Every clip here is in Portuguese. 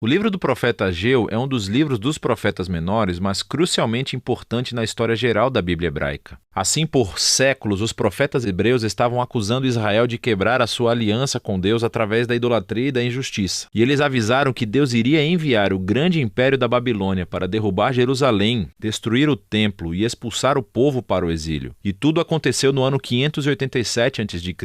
O livro do profeta Ageu é um dos livros dos profetas menores, mas crucialmente importante na história geral da Bíblia hebraica. Assim, por séculos, os profetas hebreus estavam acusando Israel de quebrar a sua aliança com Deus através da idolatria e da injustiça. E eles avisaram que Deus iria enviar o grande império da Babilônia para derrubar Jerusalém, destruir o templo e expulsar o povo para o exílio. E tudo aconteceu no ano 587 a.C.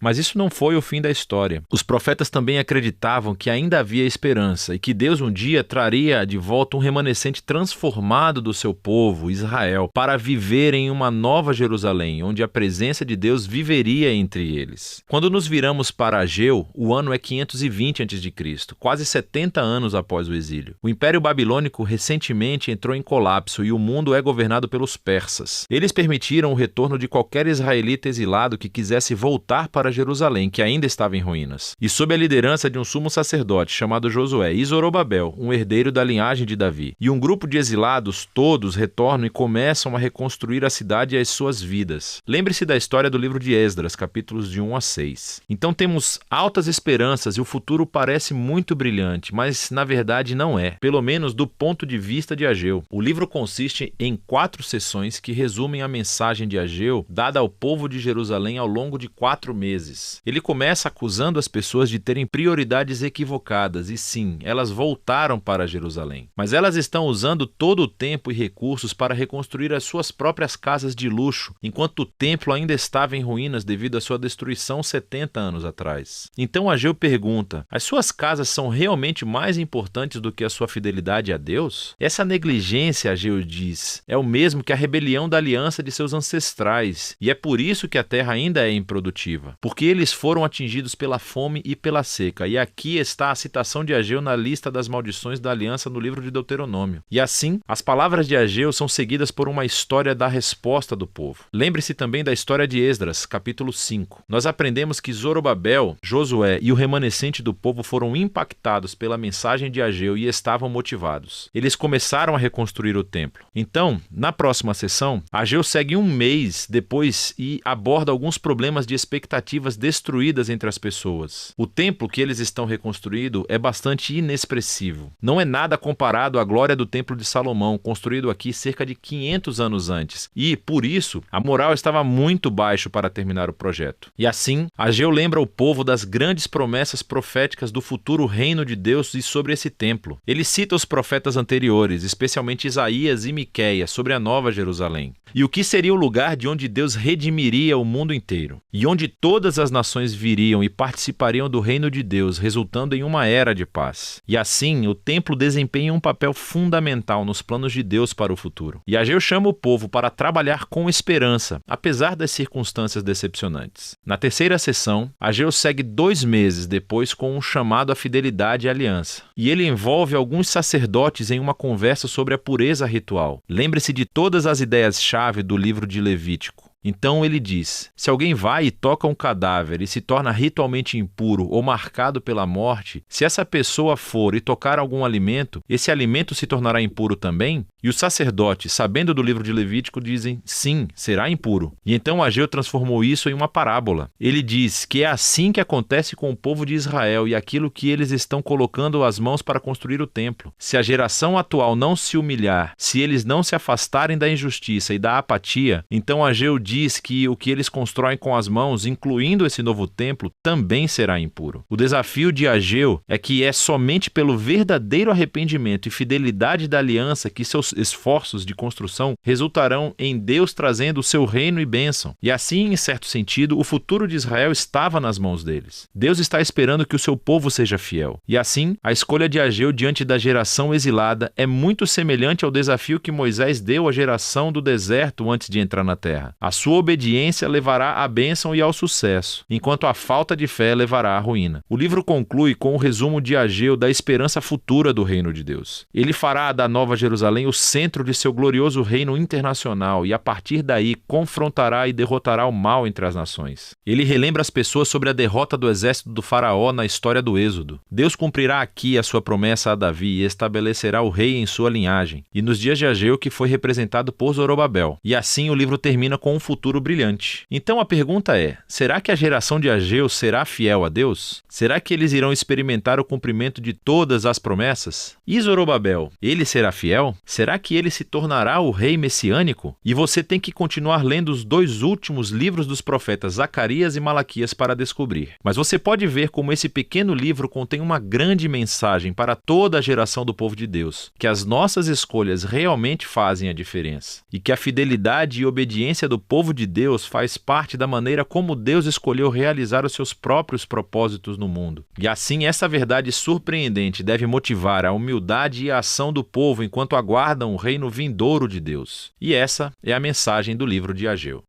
Mas isso não foi o fim da história. Os profetas também acreditavam que ainda havia esperança e que Deus um dia traria de volta um remanescente transformado do seu povo, Israel, para viver em uma nova Jerusalém, onde a presença de Deus viveria entre eles. Quando nos viramos para Ageu, o ano é 520 a.C., quase 70 anos após o exílio. O Império Babilônico recentemente entrou em colapso e o mundo é governado pelos persas. Eles permitiram o retorno de qualquer israelita exilado que quisesse voltar para Jerusalém, que ainda estava em ruínas. E sob a liderança de um sumo sacerdote chamado Josué e Zorobabel, um herdeiro da linhagem de Davi. E um grupo de exilados, todos retornam e começam a reconstruir a cidade e as suas vidas. Lembre-se da história do livro de Esdras, capítulos de 1 a 6. Então temos altas esperanças e o futuro parece muito brilhante, mas na verdade não é, pelo menos do ponto de vista de Ageu. O livro consiste em 4 sessões que resumem a mensagem de Ageu dada ao povo de Jerusalém ao longo de 4 meses. Ele começa acusando as pessoas de terem prioridades equivocadas e sim, elas voltaram para Jerusalém. Mas elas estão usando todo o tempo e recursos para reconstruir as suas próprias casas de luxo, enquanto o templo ainda estava em ruínas devido à sua destruição 70 anos atrás. Então Ageu pergunta: as suas casas são realmente mais importantes do que a sua fidelidade a Deus? Essa negligência, Ageu diz, é o mesmo que a rebelião da aliança de seus ancestrais, e é por isso que a terra ainda é improdutiva, porque eles foram atingidos pela fome e pela seca. E aqui está a citação de Ageu na lista das maldições da aliança no livro de Deuteronômio. E assim, as palavras de Ageu são seguidas por uma história da resposta do povo. Lembre-se também da história de Esdras, capítulo 5. Nós aprendemos que Zorobabel, Josué e o remanescente do povo foram impactados pela mensagem de Ageu e estavam motivados. Eles começaram a reconstruir o templo. Então, na próxima sessão, Ageu segue um mês depois e aborda alguns problemas de expectativas destruídas entre as pessoas. O templo que eles estão reconstruindo é bastante inexpressivo. Não é nada comparado à glória do templo de Salomão, construído aqui cerca de 500 anos antes. E, por isso, a moral estava muito baixo para terminar o projeto. E assim, Ageu lembra o povo das grandes promessas proféticas do futuro reino de Deus e sobre esse templo. Ele cita os profetas anteriores, especialmente Isaías e Miqueias, sobre a nova Jerusalém. E o que seria o lugar de onde Deus redimiria o mundo inteiro, e onde todas as nações viriam e participariam do reino de Deus, resultando em uma era de paz. E assim, o templo desempenha um papel fundamental nos planos de Deus para o futuro. E Ageu chama o povo para trabalhar com esperança, apesar das circunstâncias decepcionantes. Na terceira sessão, Ageu segue 2 meses depois com um chamado à fidelidade e aliança. E ele envolve alguns sacerdotes em uma conversa sobre a pureza ritual. Lembre-se de todas as ideias-chave do livro de Levítico. Então ele diz: se alguém vai e toca um cadáver e se torna ritualmente impuro ou marcado pela morte, se essa pessoa for e tocar algum alimento, esse alimento se tornará impuro também? E os sacerdotes, sabendo do livro de Levítico, dizem: sim, será impuro. E então Ageu transformou isso em uma parábola. Ele diz que é assim que acontece com o povo de Israel e aquilo que eles estão colocando as mãos para construir o templo. Se a geração atual não se humilhar, se eles não se afastarem da injustiça e da apatia, então Ageu diz que o que eles constroem com as mãos, incluindo esse novo templo, também será impuro. O desafio de Ageu é que é somente pelo verdadeiro arrependimento e fidelidade da aliança que seus esforços de construção resultarão em Deus trazendo o seu reino e bênção. E assim, em certo sentido, o futuro de Israel estava nas mãos deles. Deus está esperando que o seu povo seja fiel. E assim, a escolha de Ageu diante da geração exilada é muito semelhante ao desafio que Moisés deu à geração do deserto antes de entrar na terra. A sua obediência levará à bênção e ao sucesso, enquanto a falta de fé levará à ruína. O livro conclui com o resumo de Ageu da esperança futura do reino de Deus. Ele fará da Nova Jerusalém o centro de seu glorioso reino internacional e, a partir daí, confrontará e derrotará o mal entre as nações. Ele relembra as pessoas sobre a derrota do exército do faraó na história do Êxodo. Deus cumprirá aqui a sua promessa a Davi e estabelecerá o rei em sua linhagem, e nos dias de Ageu, que foi representado por Zorobabel. E assim o livro termina com um futuro futuro brilhante. Então a pergunta é: será que a geração de Ageu será fiel a Deus? Será que eles irão experimentar o cumprimento de todas as promessas? E Zorobabel, ele será fiel? Será que ele se tornará o rei messiânico? E você tem que continuar lendo os 2 últimos livros dos profetas Zacarias e Malaquias para descobrir. Mas você pode ver como esse pequeno livro contém uma grande mensagem para toda a geração do povo de Deus, que as nossas escolhas realmente fazem a diferença, e que a fidelidade e obediência do povo de Deus faz parte da maneira como Deus escolheu realizar os seus próprios propósitos no mundo. E assim, essa verdade surpreendente deve motivar a humildade e a ação do povo enquanto aguardam o reino vindouro de Deus. E essa é a mensagem do livro de Ageu.